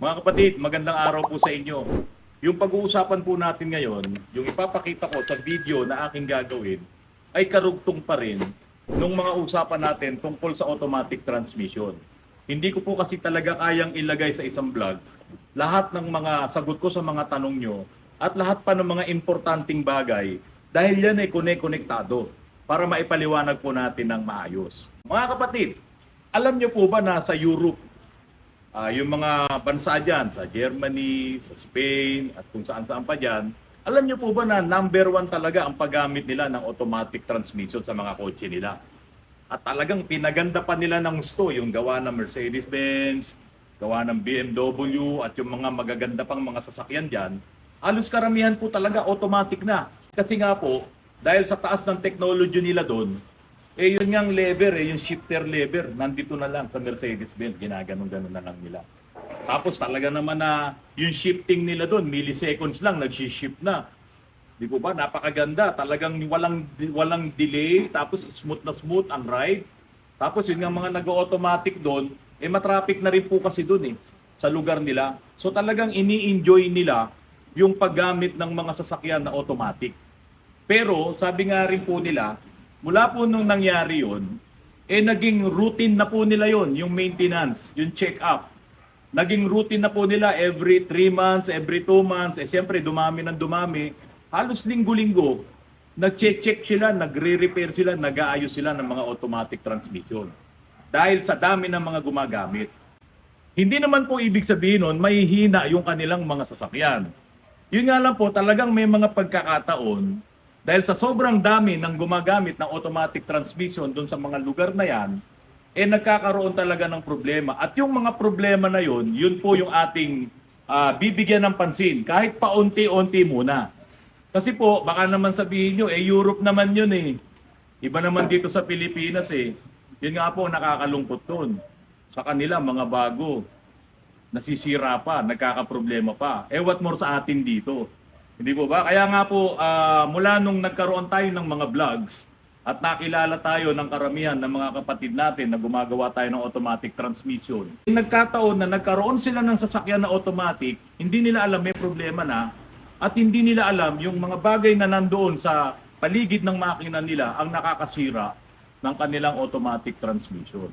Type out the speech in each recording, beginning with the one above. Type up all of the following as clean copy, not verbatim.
Mga kapatid, magandang araw po sa inyo. Yung pag-uusapan po natin ngayon, yung ipapakita ko sa video na aking gagawin, ay karugtong pa rin nung mga usapan natin tungkol sa automatic transmission. Hindi ko po kasi talaga kayang ilagay sa isang vlog lahat ng mga sagot ko sa mga tanong nyo at lahat pa ng mga importanteng bagay dahil yan ay konektado para maipaliwanag po natin ng maayos. Mga kapatid, alam nyo po ba na sa Europe, yung mga bansa dyan, sa Germany, sa Spain, at kung saan-saan pa dyan, alam nyo po ba na number one talaga ang paggamit nila ng automatic transmission sa mga kotse nila? At talagang pinaganda pa nila ng gusto, yung gawa ng Mercedes-Benz, gawa ng BMW, at yung mga magaganda pang mga sasakyan dyan, halos karamihan po talaga automatic na. Kasi nga po, dahil sa taas ng technology nila doon, eh yun ngang lever, yung shifter lever, nandito na lang sa Mercedes-Benz, ginaganon-ganon na lang nila. Tapos talaga naman na yung shifting nila doon, milliseconds lang, nag-shift na. Di po ba? Napakaganda. Talagang walang delay, tapos smooth na smooth ang ride. Tapos yun nga mga nag-automatic doon, eh matraffic na rin po kasi doon sa lugar nila. So talagang ini-enjoy nila yung paggamit ng mga sasakyan na automatic. Pero sabi nga rin po nila, mula po nung nangyari yun, eh naging routine na po nila yon, yung maintenance, yung check-up. Naging routine na po nila every 3 months, every 2 months. Eh siyempre dumami ng dumami. Halos linggo-linggo, nag-check sila, nagre-repair sila, nag-aayos sila ng mga automatic transmission. Dahil sa dami ng mga gumagamit. Hindi naman po ibig sabihin nun, may hina yung kanilang mga sasakyan. Yun nga lang po, talagang may mga pagkakataon dahil sa sobrang dami ng gumagamit ng automatic transmission doon sa mga lugar na yan, eh nagkakaroon talaga ng problema. At yung mga problema na yun, yun po yung ating bibigyan ng pansin, kahit paunti-unti muna. Kasi po, baka naman sabihin nyo, eh Europe naman yun eh. Iba naman dito sa Pilipinas eh. Yun nga po, nakakalungkot doon. Sa kanila, mga bago, nasisira pa, nagkakaproblema pa. Eh what more sa atin dito? Hindi po ba? Kaya nga po, mula nung nagkaroon tayo ng mga vlogs at nakilala tayo ng karamihan ng mga kapatid natin na gumagawa tayo ng automatic transmission, nagkataon na nagkaroon sila ng sasakyan na automatic, hindi nila alam may problema na at hindi nila alam yung mga bagay na nandoon sa paligid ng makina nila ang nakakasira ng kanilang automatic transmission.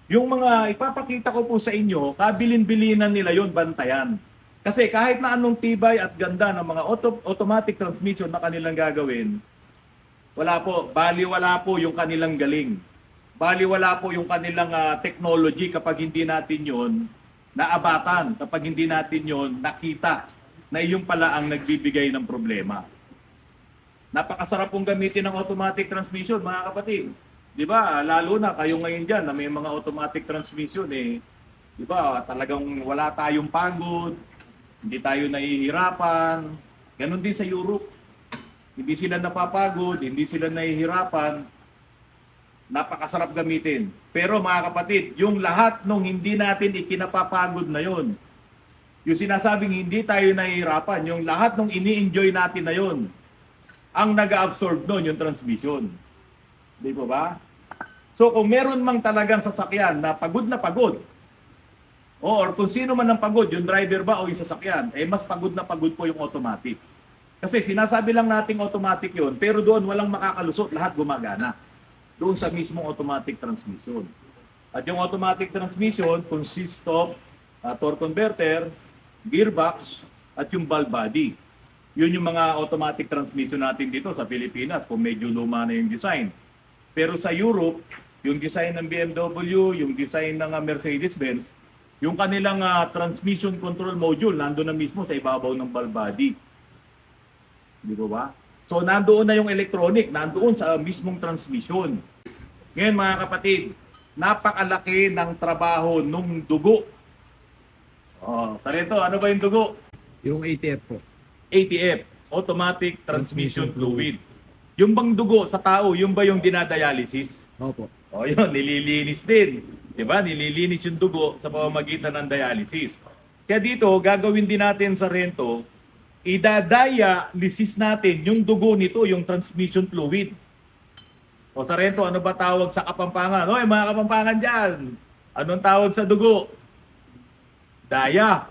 Yung mga ipapakita ko po sa inyo, kabilin-bilinan nila yon, bantayan. Kasi kahit na anong tibay at ganda ng mga automatic transmission na kanilang gagawin, baliwala po yung kanilang galing. Baliwala po yung kanilang technology kapag hindi natin yon naabatan, kapag hindi natin yon nakita na iyon pala ang nagbibigay ng problema. Napakasarap pong gamitin ng automatic transmission, mga kapatid. Di ba? Lalo na kayo ngayon dyan na may mga automatic transmission di ba? Talagang wala tayong pagod, hindi tayo nahihirapan. Ganon din sa Europe. Hindi sila napapagod, hindi sila nahihirapan. Napakasarap gamitin. Pero mga kapatid, yung lahat nung hindi natin ikinapapagod na yon, yung sinasabing hindi tayo nahihirapan, yung lahat nung ini-enjoy natin na yon, ang nag-absorb nun yung transmission. Di ba ba? So kung meron mang talagang sasakyan na pagod, or kung sino man ang pagod, yung driver ba o yung sasakyan, eh mas pagod na pagod po yung automatic. Kasi sinasabi lang nating automatic yun, pero doon walang makakalusot, lahat gumagana. Doon sa mismong automatic transmission. At yung automatic transmission consists of torque converter, gearbox, at yung valve body. Yun yung mga automatic transmission natin dito sa Pilipinas kung medyo luma na yung design. Pero sa Europe, yung design ng BMW, yung design ng Mercedes-Benz, yung kanilang transmission control module nandoon na mismo sa ibabaw ng valve body. Di ba? So nandoon na yung electronic, nandoon sa mismong transmission. Ngayon mga kapatid, napakalaki ng trabaho nung dugo. Sarito, ano ba yung dugo? Yung ATF po. ATF, Automatic Transmission Fluid. Yung bang dugo sa tao, yung ba yung dinadialysis? Opo. Yun, nililinis din. Diba? Nililinis yung dugo sa pamamagitan ng dialysis. Kaya dito, gagawin din natin sa Rento, idadialysis natin yung dugo nito, yung transmission fluid. O sa Rento, ano ba tawag sa Kapampangan? Hoy, mga Kapampangan dyan! Anong tawag sa dugo? Daya.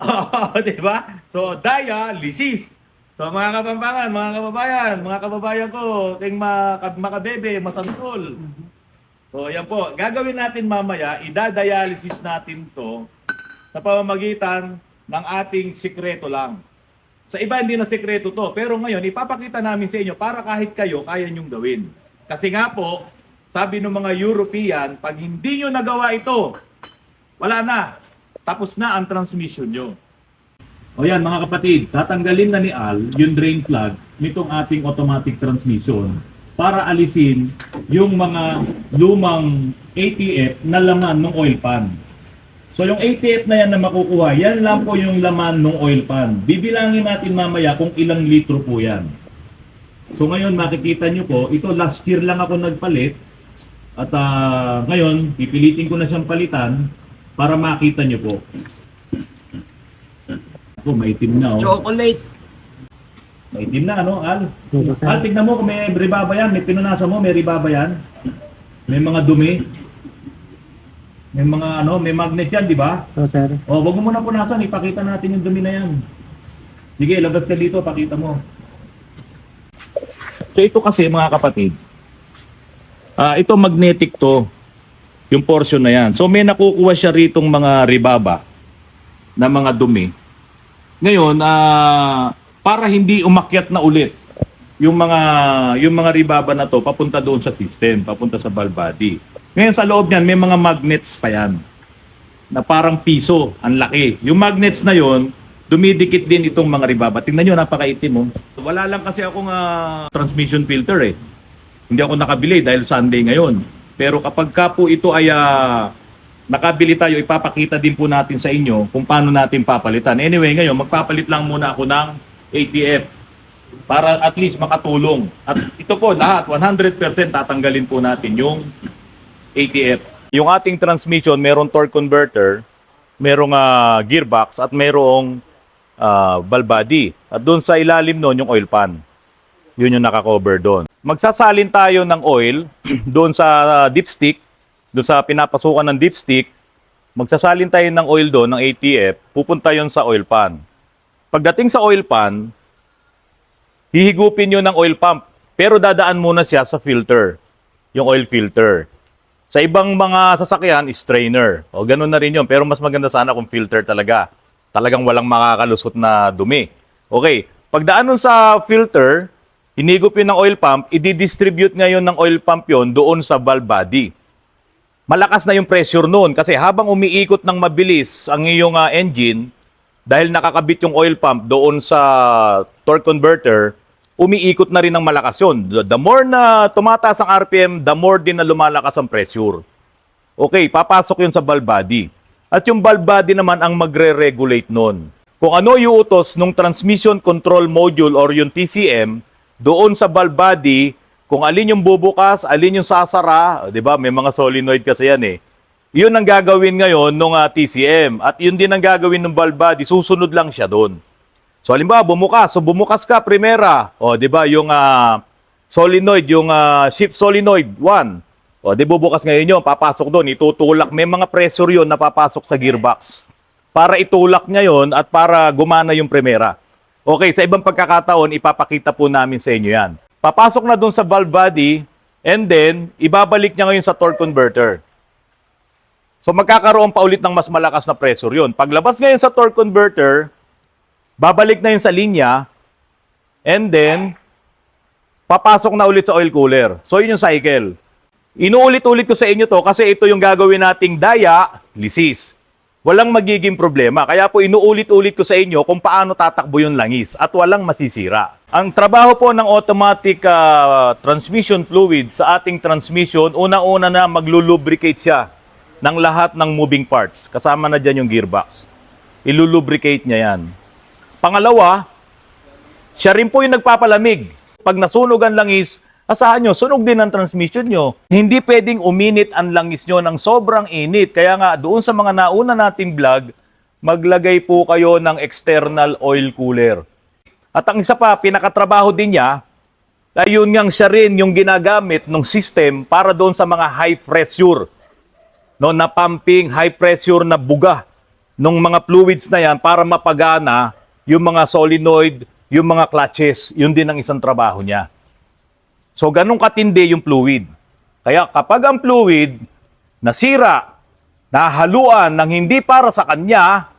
Oh, di ba? So, dialysis. So, mga kapampangan, mga kababayan ko, ting makabebe, masantol. So, yan po. Gagawin natin mamaya, idadialysis natin to sa pamamagitan ng ating sikreto lang. Sa iba, hindi na sikreto to. Pero ngayon, ipapakita namin sa inyo para kahit kayo, kaya nyong gawin. Kasi nga po, sabi ng mga European, pag hindi nyo nagawa ito, wala na. Tapos na ang transmission nyo. O yan mga kapatid, tatanggalin na ni Al yung drain plug nitong ating automatic transmission para alisin yung mga lumang ATF na laman ng oil pan. So yung ATF na yan na makukuha, yan lang po yung laman ng oil pan. Bibilangin natin mamaya kung ilang litro po yan. So ngayon makikita nyo po, ito last year lang ako nagpalit. At ngayon, pipilitin ko na siyang palitan para makita nyo po. Ako, maitim na oh. Chocolate. Maitim na ano, Al? Al, tignan mo kung may ribaba yan. May pinunasan mo, may ribaba yan. May mga dumi. May mga ano, may magnet yan, di ba? Oo, sir. O, wag mo muna punasan, ipakita natin yung dumi na yan. Sige, labas ka dito, pakita mo. So ito kasi mga kapatid, ito magnetic to, yung portion na yan. So may nakukuha siya ritong mga ribaba na mga dumi. Ngayon, para hindi umakyat na ulit yung mga ribaba na to papunta doon sa system, papunta sa valve body. Ngayon sa loob niyan may mga magnets pa yan na parang piso, ang laki. Yung magnets na yon dumidikit din itong mga ribaba. Tingnan nyo, napakaitim mo. Wala lang kasi akong transmission filter eh. Hindi ako nakabili dahil Sunday ngayon. Pero kapag ka po ito ay nakabili tayo, ipapakita din po natin sa inyo kung paano natin papalitan. Anyway, ngayon, magpapalit lang muna ako ng ATF para at least makatulong. At ito po, lahat, 100% tatanggalin po natin yung ATF. Yung ating transmission, merong torque converter, merong gearbox, at merong valve body. At doon sa ilalim nun, yung oil pan. Yun yung nakakover doon. Magsasalin tayo ng oil doon sa dipstick, doon sa pinapasukan ng dipstick, magsasalin tayo ng oil doon, ng ATF, pupunta yon sa oil pan. Pagdating sa oil pan, hihigupin yun ng oil pump, pero dadaan muna siya sa filter, yung oil filter. Sa ibang mga sasakyan, strainer. O ganun na rin yun, pero mas maganda sana kung filter talaga. Talagang walang makakalusot na dumi. Okay, pagdaan nun sa filter, hinigop yun ng oil pump, i-distribute ngayon ng oil pump yon doon sa valve body. Malakas na yung pressure noon kasi habang umiikot ng mabilis ang iyong engine, dahil nakakabit yung oil pump doon sa torque converter, umiikot na rin ng malakas yun. The more na tumataas ang RPM, the more din na lumalakas ang pressure. Okay, papasok yun sa valve body. At yung valve body naman ang magre-regulate noon. Kung ano yung utos ng transmission control module or yung TCM, doon sa valve body, kung alin yung bubukas, alin yung sasara, 'di ba? May mga solenoid kasi yan eh. 'Yun ang gagawin ngayon ng TCM at 'yun din ang gagawin ng valve body, susunod lang siya doon. So halimbawa bumukas, bumukas ka primera, 'di ba? Yung solenoid, yung shift solenoid 1. Di bubukas ngayon 'yon, papasok doon, itutulak, may mga pressure 'yon na papasok sa gearbox. Para itulak niya 'yon at para gumana yung primera. Okay, sa ibang pagkakataon ipapakita po namin sa inyo 'yan. Papasok na doon sa valve body, and then, ibabalik niya ngayon sa torque converter. So, magkakaroon pa ulit ng mas malakas na pressure yun. Paglabas ngayon sa torque converter, babalik na yun sa linya, and then, papasok na ulit sa oil cooler. So, yun yung cycle. Inuulit-ulit ko sa inyo to kasi ito yung gagawin nating dialysis. Walang magiging problema. Kaya po inuulit-ulit ko sa inyo kung paano tatakbo yung langis at walang masisira. Ang trabaho po ng automatic transmission fluid sa ating transmission, una-una na maglulubricate siya ng lahat ng moving parts. Kasama na dyan yung gearbox. Ilulubricate niya yan. Pangalawa, siya rin po yung nagpapalamig. Pag nasunog ang langis, asahan nyo, sunog din ang transmission nyo. Hindi pwedeng uminit ang langis nyo ng sobrang init. Kaya nga, doon sa mga nauna nating vlog, maglagay po kayo ng external oil cooler. At ang isa pa, pinakatrabaho din niya, ay yun ngang siya rin yung ginagamit ng system para doon sa mga high pressure. No, na pumping, high pressure na buga. ng mga fluids na yan para mapagana yung mga solenoid, yung mga clutches. Yun din ang isang trabaho niya. So, ganun katindi yung fluid. Kaya kapag ang fluid nasira, nahaluan ng hindi para sa kanya,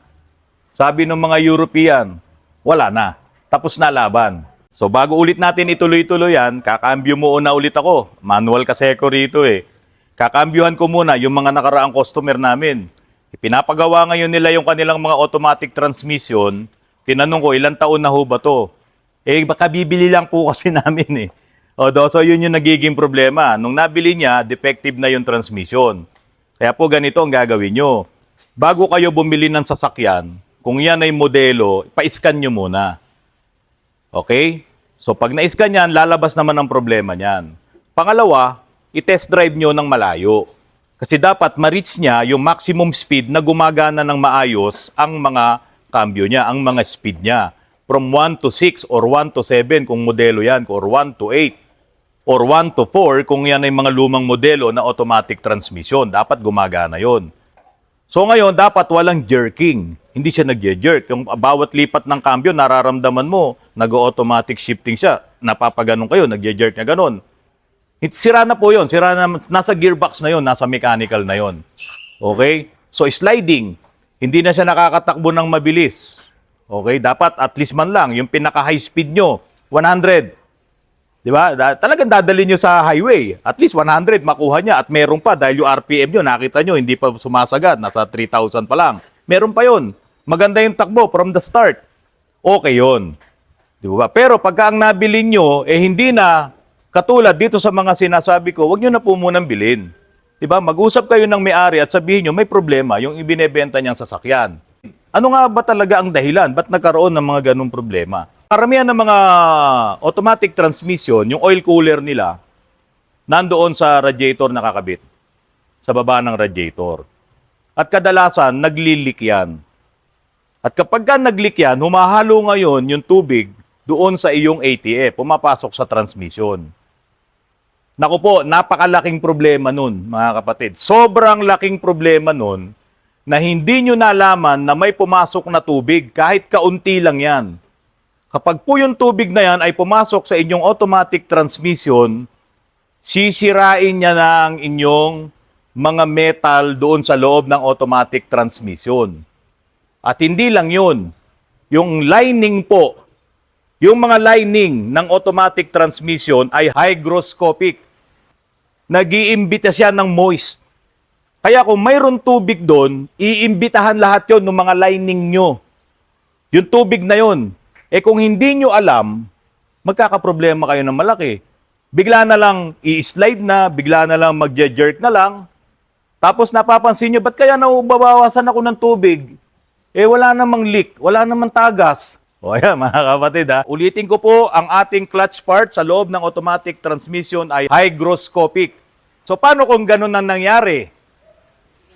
sabi ng mga European, wala na. Tapos na laban. So bago ulit natin ituloy-tuloy yan, kakambyo muna ulit ako. Manual kasi ako rito eh. Kakambyuhan ko muna yung mga nakaraang customer namin. Pinapagawa ngayon nila yung kanilang mga automatic transmission. Tinanong ko, ilang taon na ho ba to? Eh, baka bibili lang po kasi namin eh. So yun yung nagiging problema. Nung nabili niya, defective na yung transmission. Kaya po ganito ang gagawin nyo. Bago kayo bumili ng sasakyan, kung yan ay modelo, pa-scan nyo muna. Okay? So pag na-scan yan, lalabas naman ang problema niyan. Pangalawa, i-test drive nyo ng malayo. Kasi dapat ma-reach niya yung maximum speed na gumagana ng maayos ang mga cambio niya, ang mga speed niya. From 1 to 6 or 1 to 7 kung modelo yan, or 1 to 8 or 1 to 4 kung yan ay mga lumang modelo na automatic transmission. Dapat gumagana yon. So ngayon, dapat walang jerking. Hindi siya nag-jerk. Yung bawat lipat ng cambio, nararamdaman mo, nag-automatic shifting siya. Napapaganon kayo, nag-jerk niya ganon. Sira na po yun. Sira na, nasa gearbox na yun, nasa mechanical na yun. Okay? So sliding, hindi na siya nakakatakbo ng mabilis. Okay? Dapat at least man lang, yung pinaka-high speed nyo, 100. Di ba? Talagang dadalhin nyo sa highway. At least 100 makuha niya. At meron pa dahil yung RPM nyo, nakita nyo, hindi pa sumasagad. Nasa 3,000 pa lang. Meron pa yon. Maganda yung takbo from the start. Okay yon. Di ba? Pero pagka ang nabili nyo, hindi na katulad dito sa mga sinasabi ko, wag nyo na po munang bilhin. Di ba? Mag-usap kayo ng may-ari at sabihin nyo, may problema yung ibinebenta niyang sasakyan. Ano nga ba talaga ang dahilan? Ba't nagkaroon ng mga ganung problema? Karamihan ng mga automatic transmission, yung oil cooler nila, nandoon sa radiator nakakabit, sa baba ng radiator. At kadalasan, nagli-leak yan. At kapag ka nag-leak yan, humahalo ngayon yung tubig doon sa iyong ATF, pumapasok sa transmission. Naku po, napakalaking problema nun, mga kapatid. Sobrang laking problema nun na hindi nyo nalaman na may pumasok na tubig, kahit kaunti lang yan. Kapag po yung tubig na yan ay pumasok sa inyong automatic transmission, sisirain niya na ang inyong mga metal doon sa loob ng automatic transmission. At hindi lang yun, yung lining po, yung mga lining ng automatic transmission ay hygroscopic. Nag-iimbita siya ng moist. Kaya kung mayroon tubig doon, iimbitahan lahat yon ng mga lining nyo. Yung tubig na yon. Kung hindi nyo alam, magkakaproblema kayo ng malaki. Bigla na lang i-slide na, bigla na lang mag-jerk na lang. Tapos napapansin nyo, ba't kaya nababawasan ako ng tubig? Wala namang leak, wala namang tagas. O yan, mga kapatid ha. Ulitin ko po, ang ating clutch part sa loob ng automatic transmission ay hygroscopic. So paano kung ganun ang nangyari?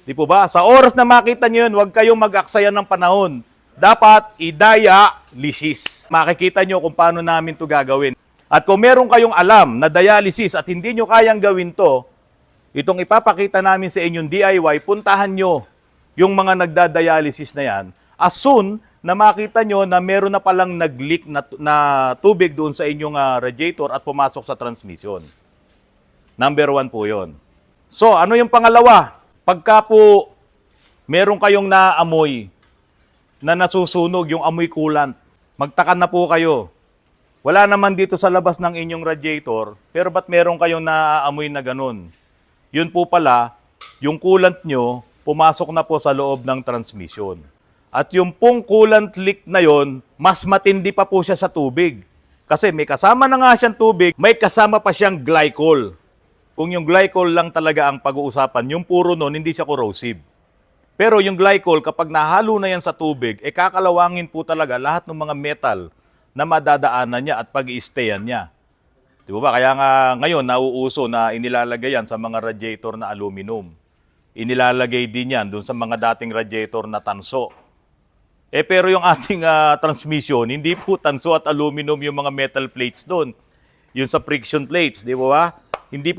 Di po ba? Sa oras na makita nyo yun, huwag kayong mag-aksaya ng panahon. Dapat i-dialysis. Makikita nyo kung paano namin to gagawin. At kung meron kayong alam na dialysis at hindi nyo kayang gawin to, itong ipapakita namin sa inyong DIY, puntahan nyo yung mga nagda-dialysis na yan. As soon na makita nyo na meron na palang nag-leak na tubig doon sa inyong radiator at pumasok sa transmission. Number 1 po yon. So, ano yung pangalawa? Pagka po meron kayong naamoy na nasusunog yung amoy coolant, magtaka na po kayo. Wala naman dito sa labas ng inyong radiator, pero ba't meron kayong naaamoy na ganun? Yun po pala, yung coolant nyo, pumasok na po sa loob ng transmission. At yung pong coolant leak na yon, mas matindi pa po siya sa tubig. Kasi may kasama na nga siyang tubig, may kasama pa siyang glycol. Kung yung glycol lang talaga ang pag-uusapan, yung puro nun, hindi siya corrosive. Pero yung glycol, kapag nahalo na yan sa tubig, kakalawangin po talaga lahat ng mga metal na madadaanan niya at pag-i-stayan niya. Di ba? Kaya nga ngayon, nauuso na inilalagay yan sa mga radiator na aluminum. Inilalagay din yan dun sa mga dating radiator na tanso. Pero yung ating transmission, hindi po tanso at aluminum yung mga metal plates doon. Yung sa friction plates, di ba? Hindi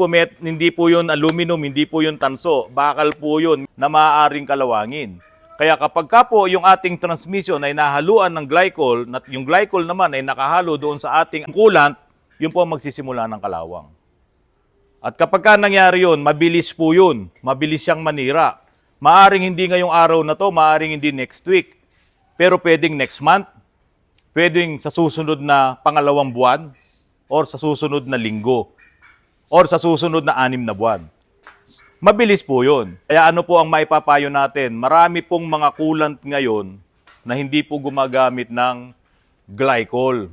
po yun aluminum, hindi po yun tanso. Bakal po yun na maaaring kalawangin. Kaya kapag ka po yung ating transmission ay nahaluan ng glycol, yung glycol naman ay nakahalo doon sa ating coolant, yun po ang magsisimula ng kalawang. At kapag ka nangyari yun, mabilis po yun. Mabilis siyang manira. Maaring hindi ngayong araw na to, maaring hindi next week. Pero pwedeng next month, pwedeng sa susunod na pangalawang buwan, or sa susunod na linggo, or sa susunod na 6 na buwan. Mabilis po yun. Kaya ano po ang maipapayo natin? Marami pong mga coolant ngayon na hindi po gumagamit ng glycol.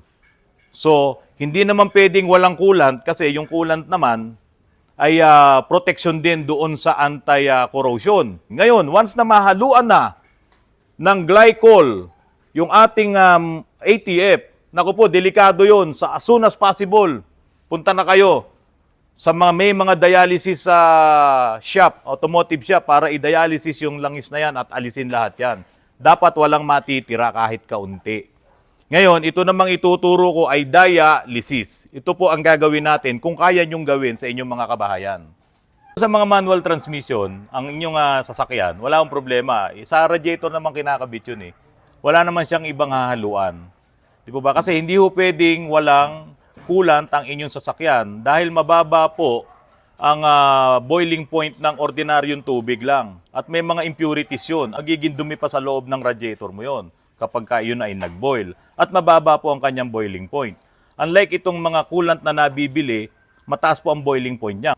So, hindi naman pwedeng walang coolant kasi yung coolant naman ay protection din doon sa anti-corrosion. Ngayon, once na mahaluan na ng glycol yung ating ATF, naku po, delikado yun. As soon as possible, punta na kayo sa may mga dialysis shop, automotive shop, para i-dialysis yung langis na yan at alisin lahat yan. Dapat walang matitira kahit kaunti. Ngayon, ito namang ituturo ko ay dialysis. Ito po ang gagawin natin kung kaya nyong gawin sa inyong mga kabahayan. Sa mga manual transmission, ang inyong sasakyan, wala akong problema. Sa radiator naman kinakabit yun eh. Wala naman siyang ibang hahaluan. Di po ba? Kasi hindi ho pwedeng walang coolant ang inyong sasakyan dahil mababa po ang boiling point ng ordinaryong tubig lang. At may mga impurities yun. Agiging dumi pa sa loob ng radiator mo yun kapag yun ay nag-boil. At mababa po ang kanyang boiling point. Unlike itong mga coolant na nabibili, mataas po ang boiling point niya.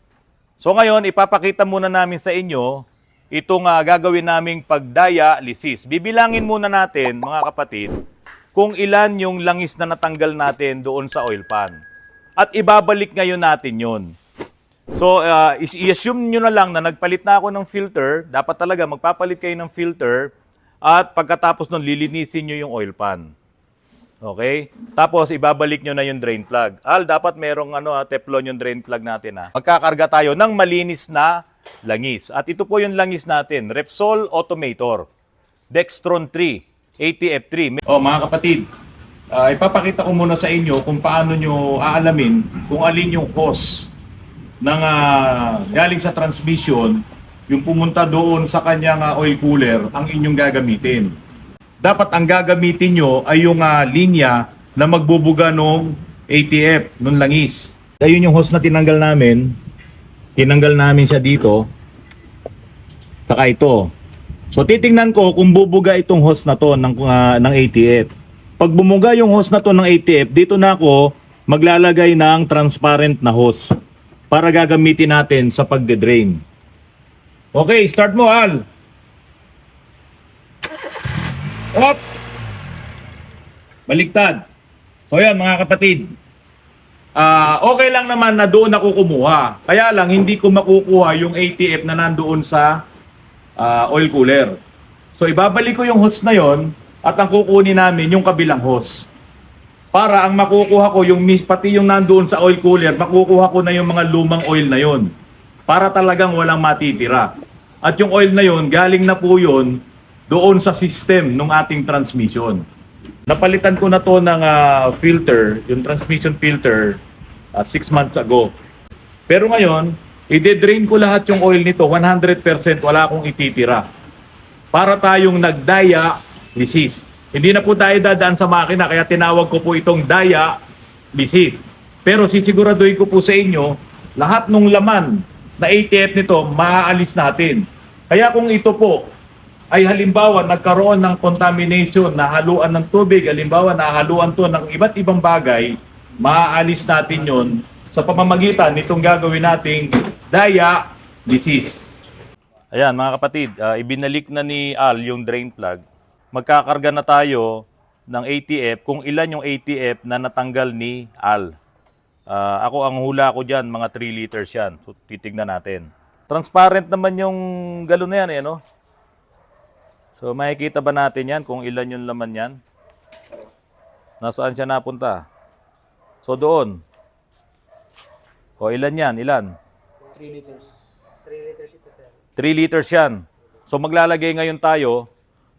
So ngayon, ipapakita muna namin sa inyo itong gagawin naming pagdialysis. Bibilangin muna natin, mga kapatid, kung ilan yung langis na natanggal natin doon sa oil pan. At ibabalik ngayon natin yun. So, i-assume nyo na lang na nagpalit na ako ng filter. Dapat talaga magpapalit kayo ng filter. At pagkatapos nun, lilinisin nyo yung oil pan. Okay? Tapos, ibabalik nyo na yung drain plug. Dapat merong Teflon yung drain plug natin. Magkakarga tayo ng malinis na langis. At ito po yung langis natin. Repsol Automator. Dextron 3. ATF3. Mga kapatid, ipapakita ko muna sa inyo kung paano nyo aalamin kung alin yung hose ng galing sa transmission, yung pumunta doon sa kanyang oil cooler, ang inyong gagamitin. Dapat ang gagamitin nyo ay yung linya na magbubuga ng ATF, ng langis. Ayun yung hose na tinanggal namin. Tinanggal namin siya dito. Saka ito. So titingnan ko kung bubuga itong hose na to ng ATF. Pag bumuga yung hose na to ng ATF, dito na ako maglalagay ng transparent na hose para gagamitin natin sa pagde-drain. Okay, start mo, Al. Hop! Baliktad. So yan, mga kapatid. Okay lang naman na doon ako kumuha. Kaya lang hindi ko makukuha yung ATF na nandoon sa oil cooler. So ibabalik ko yung hose na yon at ang kukunin namin yung kabilang hose. Para ang makukuha ko yung pati yung nandoon sa oil cooler, makukuha ko na yung mga lumang oil na yon. Para talagang walang matitira. At yung oil na yon, galing na po yon doon sa system ng ating transmission. Napalitan ko na to ng filter, yung transmission filter, 6 months ago. Pero ngayon, i-drain ko lahat yung oil nito, 100% wala akong ititira. Para tayong nag-dialysis. Hindi na po tayo dadaan sa makina, kaya tinawag ko po itong dialysis. Pero sisiguraduhin ko po sa inyo, lahat ng laman na ATF nito, maaalis natin. Kaya kung ito po ay halimbawa nagkaroon ng contamination, nahaluan ng tubig, halimbawa nahaluan to ng iba't ibang bagay, maaalis natin yon sa pamamagitan nitong gagawin nating dialysis. Ayan mga kapatid, ibinalik na ni Al yung drain plug. Magkakarga na tayo ng ATF kung ilan yung ATF na natanggal ni Al. Ako ang hula ko dyan, mga 3 liters yan. So titignan natin. Transparent naman yung galon na yan eh, no? So makikita ba natin yan kung ilan yung laman yan? Nasaan siya napunta? So doon. O ilan yan? Ilan? 3 liters. 3 liters ito, sir. 3 liters yan. So maglalagay ngayon tayo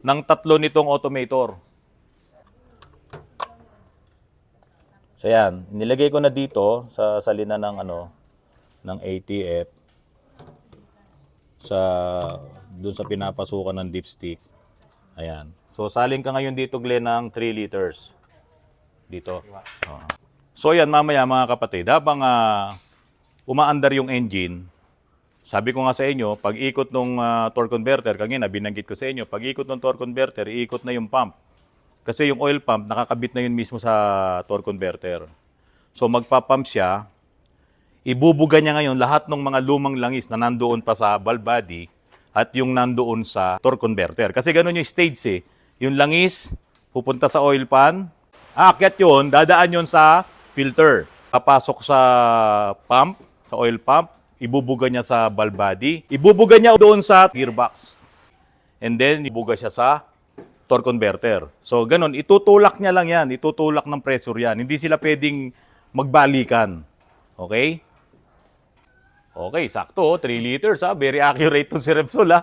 ng 3 nitong automator. So yan, nilagay ko na dito sa salina ng ng ATF sa doon sa pinapasukan ng dipstick. Ayan. So, salin ka ngayon dito, Glenn, ng 3 liters. Dito. Oo. So, yan, mamaya mga kapatid, habang umaandar yung engine, sabi ko nga sa inyo, pag ikot ng torque converter, kanina binanggit ko sa inyo, pag ikot ng torque converter, iikot na yung pump. Kasi yung oil pump, nakakabit na yun mismo sa torque converter. So, magpa-pump siya, ibubuga niya ngayon lahat ng mga lumang langis na nandoon pa sa valve body at yung nandoon sa torque converter. Kasi ganun yung stage eh. Yung langis, pupunta sa oil pan, aakyat yun, dadaan yun sa filter. Papasok sa pump, sa oil pump, ibubuga niya sa valve body, ibubuga niya doon sa gearbox. And then, ibuga siya sa torque converter. So, ganun, itutulak niya lang yan, itutulak ng pressure yan. Hindi sila pwedeng magbalikan. Okay? Okay, sakto, 3 liters ha. Very accurate to si Repsol ha.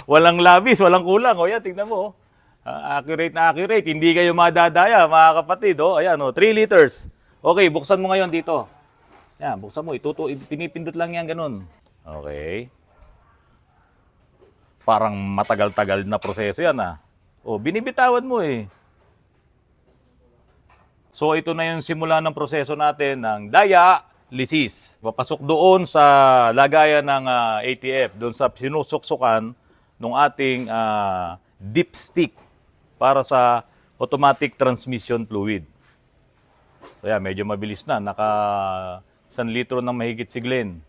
Walang labis, walang kulang. O yan, tingnan mo. Accurate na accurate. Hindi kayo madadaya, mga kapatid. O, ayan, 3 liters. Okay, buksan mo ngayon dito. Yan, buksan mo. Pinipindot lang yan, ganun. Okay. Parang matagal-tagal na proseso yan ha. O, binibitawan mo eh. So, ito na yung simula ng proseso natin ng dialysis. Papasok doon sa lagayan ng ATF, doon sa sinusuksukan ng ating dipstick para sa automatic transmission fluid. So, yan, medyo mabilis na. Naka 1 litro ng mahigit si Glenn.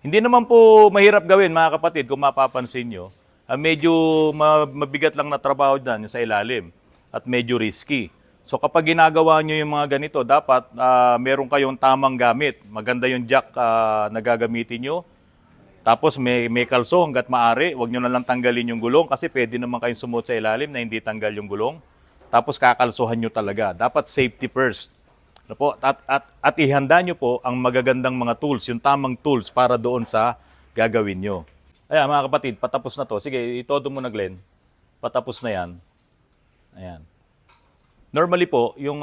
Hindi naman po mahirap gawin, mga kapatid, kung mapapansin nyo. Medyo mabigat lang na trabaho dyan sa ilalim at medyo risky. So kapag ginagawa nyo yung mga ganito, dapat meron kayong tamang gamit. Maganda yung jack na gagamitin nyo. Tapos may kalso hanggat maaari. Huwag nyo na lang tanggalin yung gulong kasi pwede naman kayong sumuot sa ilalim na hindi tanggal yung gulong. Tapos kakalsuhan nyo talaga. Dapat safety first. Ano po? At ihanda nyo po ang magagandang mga tools, yung tamang tools para doon sa gagawin nyo. Ayan mga kapatid, patapos na to. Sige, itodo mo na Glenn. Patapos na yan. Ayan. Normally po, yung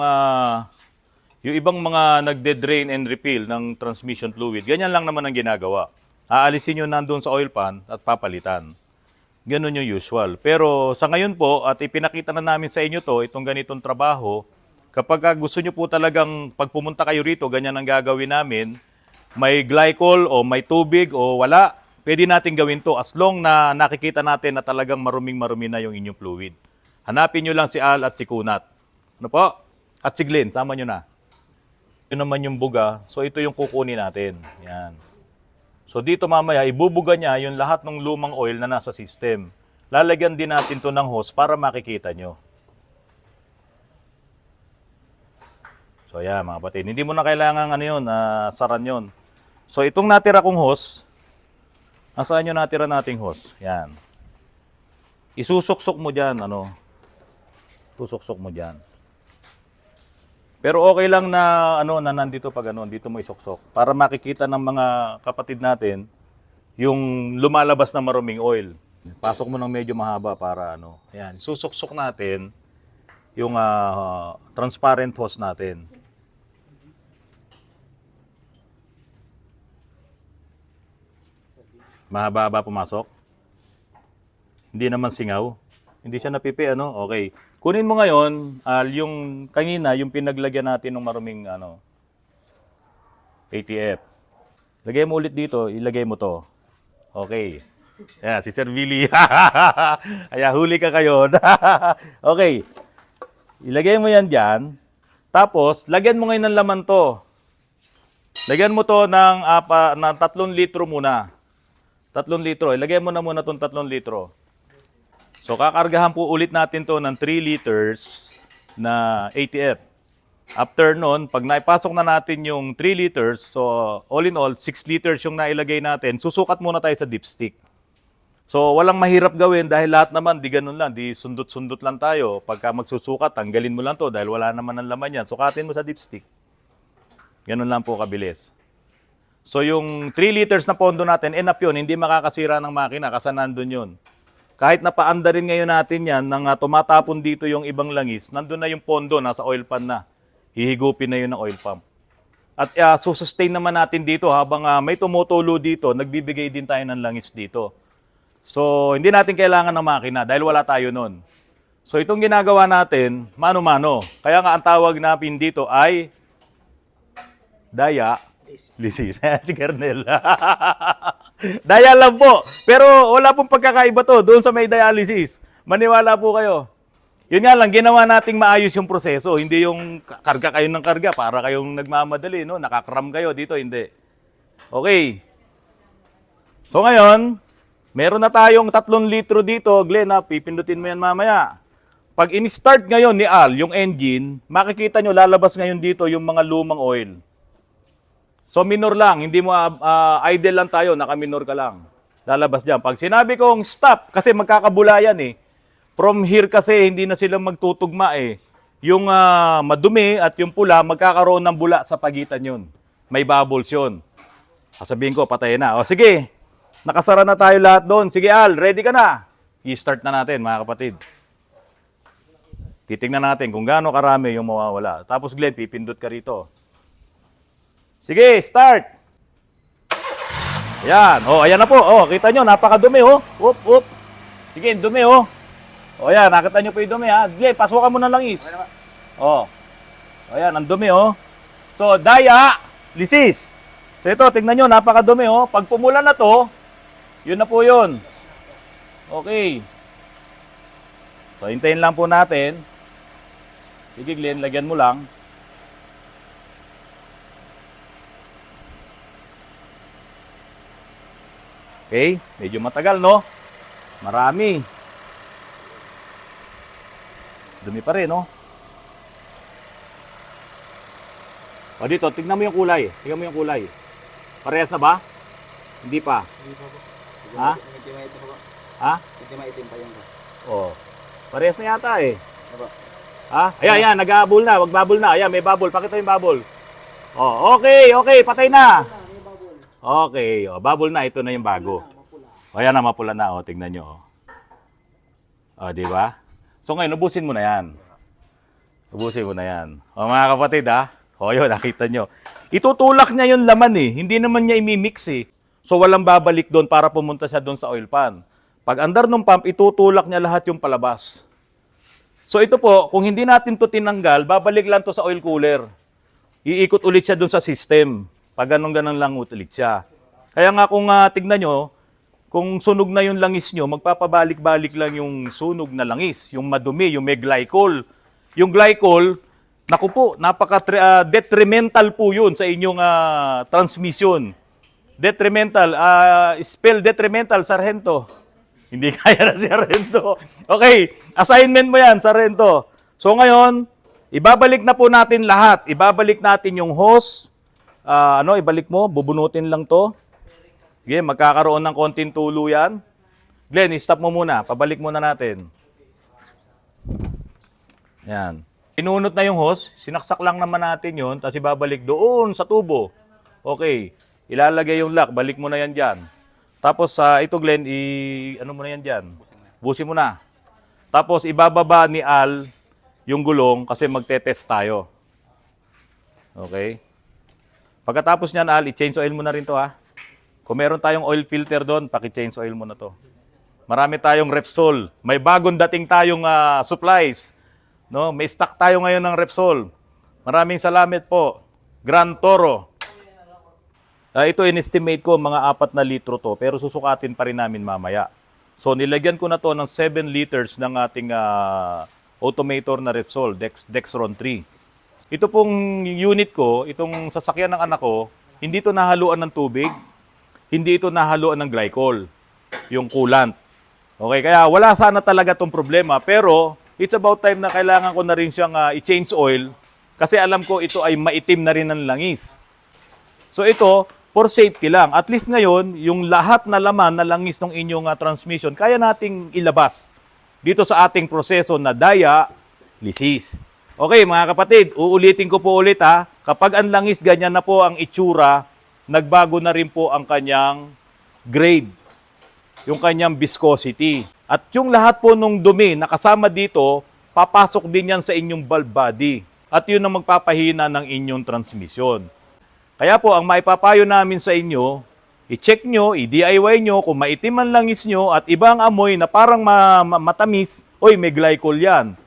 ibang mga nagde-drain and refill ng transmission fluid, ganyan lang naman ang ginagawa. Aalisin nyo nandun sa oil pan at papalitan. Ganun yung usual. Pero sa ngayon po, at ipinakita na namin sa inyo to, itong ganitong trabaho, kapag gusto nyo po talagang pag pumunta kayo rito, ganyan ang gagawin namin, may glycol o may tubig o wala, pwede natin gawin to as long na nakikita natin na talagang maruming-marumi na yung inyong fluid. Hanapin nyo lang si Al at si Kunat. Ano po? At si Glenn, sama nyo na. Yun naman yung buga. So ito yung kukunin natin. Yan. So dito mamaya, ibubuga niya yung lahat ng lumang oil na nasa system. Lalagyan din natin to ng hose para makikita nyo. So yan mga kapatid. Hindi mo na kailangan saran yun. So itong natira kong hose, nasaan yung natira nating hose? Yan. Isusuksok mo dyan, susuksok mo dyan. Pero okay lang na na nandito pag dito mo isuksok para makikita ng mga kapatid natin yung lumalabas na maruming oil. Pasok mo ng medyo mahaba para Ayan, susuksok natin yung transparent hose natin. Mahaba pumasok? Hindi naman singaw. Hindi siya napipi, Okay. Kunin mo ngayon, yung kanina, yung pinaglagyan natin ng maruming, ATF. Lagay mo ulit dito, ilagay mo to. Okay. Ayan, si Sir Billy. Ayan, huli ka kayo. Okay. Ilagay mo yan dyan. Tapos, lagyan mo ngayon ng laman to. Lagyan mo to ng 3 litro muna. 3 litro. Ilagay mo na muna itong 3 litro. So, kakargahan po ulit natin to ng 3 liters na ATF. After nun, pag naipasok na natin yung 3 liters, so all in all, 6 liters yung nailagay natin, susukat muna tayo sa dipstick. So, walang mahirap gawin dahil lahat naman, di ganun lang, di sundot-sundot lang tayo. Pagka magsusukat, tanggalin mo lang to dahil wala naman ang laman yan. Sukatin mo sa dipstick. Ganun lang po kabilis. So, yung 3 liters na pondo natin, enough yun, hindi makakasira ng makina kasi nandun yun. Kahit napaanda rin ngayon natin yan, nang tumatapon dito yung ibang langis, nandun na yung pondo, nasa oil pan na. Hihigupin na yun ng oil pump. At susustain naman natin dito habang may tumutulo dito, nagbibigay din tayo ng langis dito. So, hindi natin kailangan ng makina dahil wala tayo nun. So, itong ginagawa natin, mano-mano. Kaya nga ang tawag natin dito ay dialysis. Si Kernel. Daya lang po. Pero wala pong pagkakaiba to doon sa may dialysis. Maniwala po kayo. Yun nga lang, ginawa nating maayos yung proseso. Hindi yung karga kayo ng karga para kayong nagmamadali, no? Nakakram kayo dito, hindi. Okay. So ngayon, meron na tayong 3 litro dito. Glenn, pipindutin mo yan mamaya. Pag in-start ngayon ni Al, yung engine, makikita nyo, lalabas ngayon dito yung mga lumang oil. So minor lang, hindi mo idle lang tayo, naka-minor ka lang. Lalabas dyan. Pag sinabi kong stop, kasi magkakabulayan eh. From here kasi, hindi na sila magtutugma eh. Yung madumi at yung pula, magkakaroon ng bula sa pagitan yun. May bubbles yun. Sasabihin ko, patay na. O sige, nakasara na tayo lahat doon. Sige Al, ready ka na? I-start na natin mga kapatid. Titingnan natin kung gaano karami yung mawawala. Tapos Glenn, pipindot ka rito. Sige, start! Ayan. O, ayan na po. O, kita nyo, napakadumi oh. Up, up. Sige, dumi oh. O yan, nakita nyo po yung dumi ha. Glenn, pasukan mo ng langis. O. O yan, ang dumi oh. So, dialysis. So ito, tingnan nyo, napakadumi oh. Pag pumula na to, yun na po yun. Okay. So, hintayin lang po natin. Sige Glenn, lagyan mo lang. Okay, medyo matagal no? Marami. Dumi pa rin, no? O dito, tignan mo yung kulay. Tignan mo yung kulay. Parehas na ba? Hindi pa. Hindi pa po. Ha? Medyo maitim po. Ha? Medyo maitim pa yun po. O. Parehas na yata eh. Ano? Ha? Ayan, ayan, nag-bubble na. Wag-bubble na. Ayan, may bubble. Pakita yung bubble. O, okay, okay. Patay na. Okay, o, bubble na. Ito na yung bago. O, ayan na, mapula na. O, tignan nyo. O, di ba? So ngayon, ubusin mo na yan. Ubusin mo na yan. O mga kapatid ha. O yun, nakita nyo. Itutulak niya yung laman eh. Hindi naman niya imimix eh. So walang babalik doon para pumunta siya doon sa oil pan. Pag andar ng pump, itutulak niya lahat yung palabas. So ito po, kung hindi natin to tinanggal, babalik lang to sa oil cooler. Iikot ulit siya doon sa system. Pag ganun-ganun lang ulit siya. Kaya nga kung tignan nyo, kung sunog na yung langis nyo, magpapabalik-balik lang yung sunog na langis, yung madumi, yung may glycol. Yung glycol, naku po, napaka-detrimental po yun sa inyong transmission. Detrimental, spell detrimental, Sargento. Hindi kaya na si Sargento. Okay, assignment mo yan, Sargento. So ngayon, ibabalik na po natin lahat. Ibabalik natin yung hose. Ibalik mo, bubunutin lang to. Sige, magkakaroon ng konting tulo yan. Glenn, stop mo muna. Pabalik muna natin. Yan. Pinunot na yung hose. Sinaksak lang naman natin yun. Tapos ibabalik doon sa tubo. Okay. Ilalagay yung lock. Balik mo na yan dyan. Tapos ito Glenn, ano mo na yan dyan? Busin mo na. Tapos ibababa ni Al yung gulong kasi magte-test tayo. Okay. Pagkatapos niyan Al, i-change oil mo na rin to ha. Kung meron tayong oil filter doon, paki-change oil mo na to. Marami tayong Repsol. May bagong dating tayong supplies. No? May stock tayo ngayon ng Repsol. Maraming salamat po. Grand Toro. Ito in-estimate ko mga 4 na litro to, pero susukatin pa rin namin mamaya. So nilagyan ko na to ng 7 liters ng ating automator na Repsol, Dexron 3. Ito pong unit ko, itong sasakyan ng anak ko, hindi to nahaluan ng tubig. Hindi ito nahaluan ng glycol, yung coolant. Okay, kaya wala sana talaga tong problema. Pero it's about time na kailangan ko na rin siyang i-change oil kasi alam ko ito ay maitim na rin ng langis. So ito, for safety lang. At least ngayon, yung lahat na laman na langis ng inyong transmission, kaya nating ilabas dito sa ating proseso na dialysis. Okay mga kapatid, uulitin ko po ulit ha. Kapag ang langis ganyan na po ang itsura, nagbago na rin po ang kanyang grade, yung kanyang viscosity. At yung lahat po nung dumi na kasama dito, papasok din yan sa inyong valve body. At yun ang magpapahina ng inyong transmission. Kaya po, ang maipapayo namin sa inyo, I-check nyo, i-DIY nyo, kung maitim ang langis nyo at ibang amoy na parang matamis, oy, may glycol yan.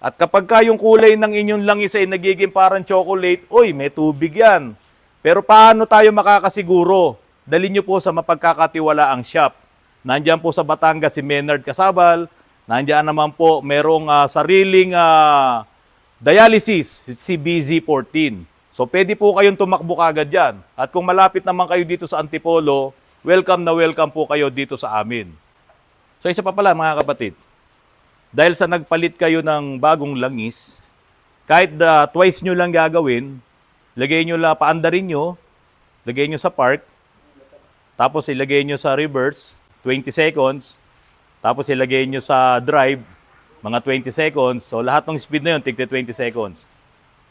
At kapag ka yung kulay ng inyong langis ay nagiging parang chocolate, oy, may tubig yan. Pero paano tayo makakasiguro? Dali nyo po sa mapagkakatiwalaang shop. Nandiyan po sa Batangas si Menard Casabal. Nandiyan naman po merong sariling dialysis, si BZ14. So pwede po kayong tumakbo kagad dyan. At kung malapit naman kayo dito sa Antipolo, welcome na welcome po kayo dito sa amin. So isa pa pala mga kapatid, dahil sa nagpalit kayo ng bagong langis, kahit twice nyo lang gagawin, lagay nyo lang, paandarin nyo, lagay nyo sa park, tapos ilagay nyo sa reverse, 20 seconds, tapos ilagay nyo sa drive, mga 20 seconds. So lahat ng speed na yun, tigti 20 seconds.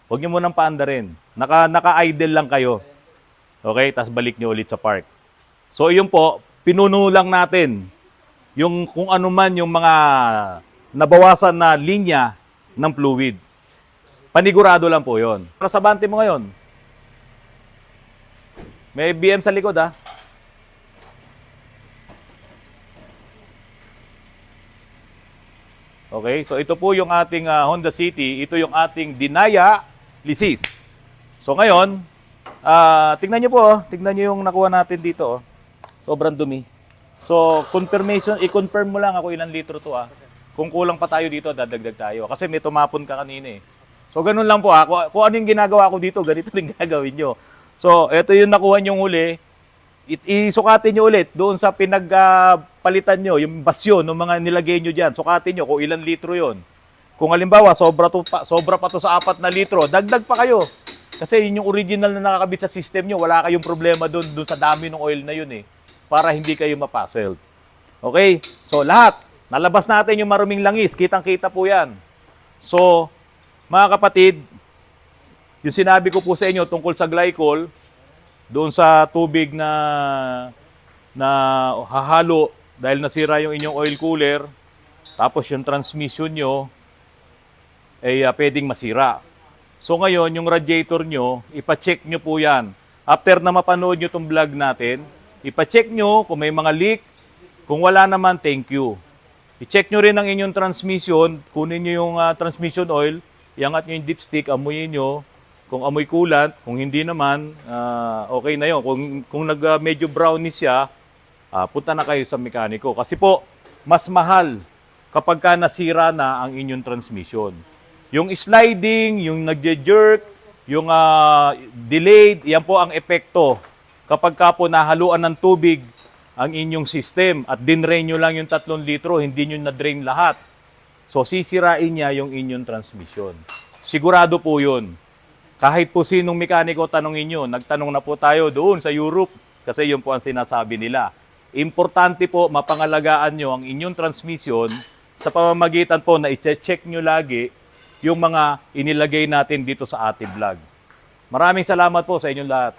Huwag nyo munang paandarin. Naka-idle lang kayo. Okay? Tapos balik nyo ulit sa park. So yun po, pinuno lang natin yung kung ano man yung mga nabawasan na linya ng fluid. Panigurado lang po yon. Para sa bante mo ngayon, may BM sa likod ha. Okay, so ito po yung ating Honda City. Ito yung ating Dinaya Lisis. So ngayon, tignan nyo po, tignan nyo yung nakuha natin dito. Sobrang dumi. So, confirmation, i-confirm mo lang ako ilang litro to Kung kulang pa tayo dito, dadagdag tayo. Kasi may tumapon ka kanina eh. So, ganun lang po Kung ano yung ginagawa ko dito, ganito rin gagawin nyo. So, ito yung nakuha nyong huli. Isukatin nyo ulit doon sa pinagpalitan nyo, yung basyo ng mga nilagay nyo dyan. Sukatin nyo kung ilang litro yon. Kung halimbawa, sobra pa to sa 4 na litro, dagdag pa kayo. Kasi yun yung original na nakakabit sa system nyo. Wala kayong problema doon sa dami ng oil na yun eh. Para hindi kayo mapassel. Okay? So, lahat. Nalabas natin yung maruming langis. Kitang-kita po yan. So, mga kapatid, yung sinabi ko po sa inyo tungkol sa glycol, doon sa tubig na hahalo dahil nasira yung inyong oil cooler, tapos yung transmission nyo ay pwedeng masira. So ngayon, yung radiator nyo, ipacheck nyo po yan. After na mapanood nyo itong vlog natin, ipacheck nyo kung may mga leak. Kung wala naman, thank you. I-check nyo rin ang inyong transmission. Kunin nyo yung transmission oil, iangat nyo yung dipstick, amuyin nyo. Kung amoy coolant, kung hindi naman, okay na yun. Kung medyo brownish siya, punta na kayo sa mekaniko. Kasi po, mas mahal kapag ka nasira na ang inyong transmission. Yung sliding, yung nagje-jerk, yung delayed, yan po ang epekto. Kapag ka po nahaluan ng tubig ang inyong system at dinrain nyo lang yung 3 litro, hindi nyo na-drain lahat. So, sisirain niya yung inyong transmission. Sigurado po yun. Kahit po sinong mekaniko tanongin nyo, nagtanong na po tayo doon sa Europe kasi yun po ang sinasabi nila. Importante po mapangalagaan nyo ang inyong transmission sa pamamagitan po na i-check nyo lagi yung mga inilagay natin dito sa ating vlog. Maraming salamat po sa inyong lahat.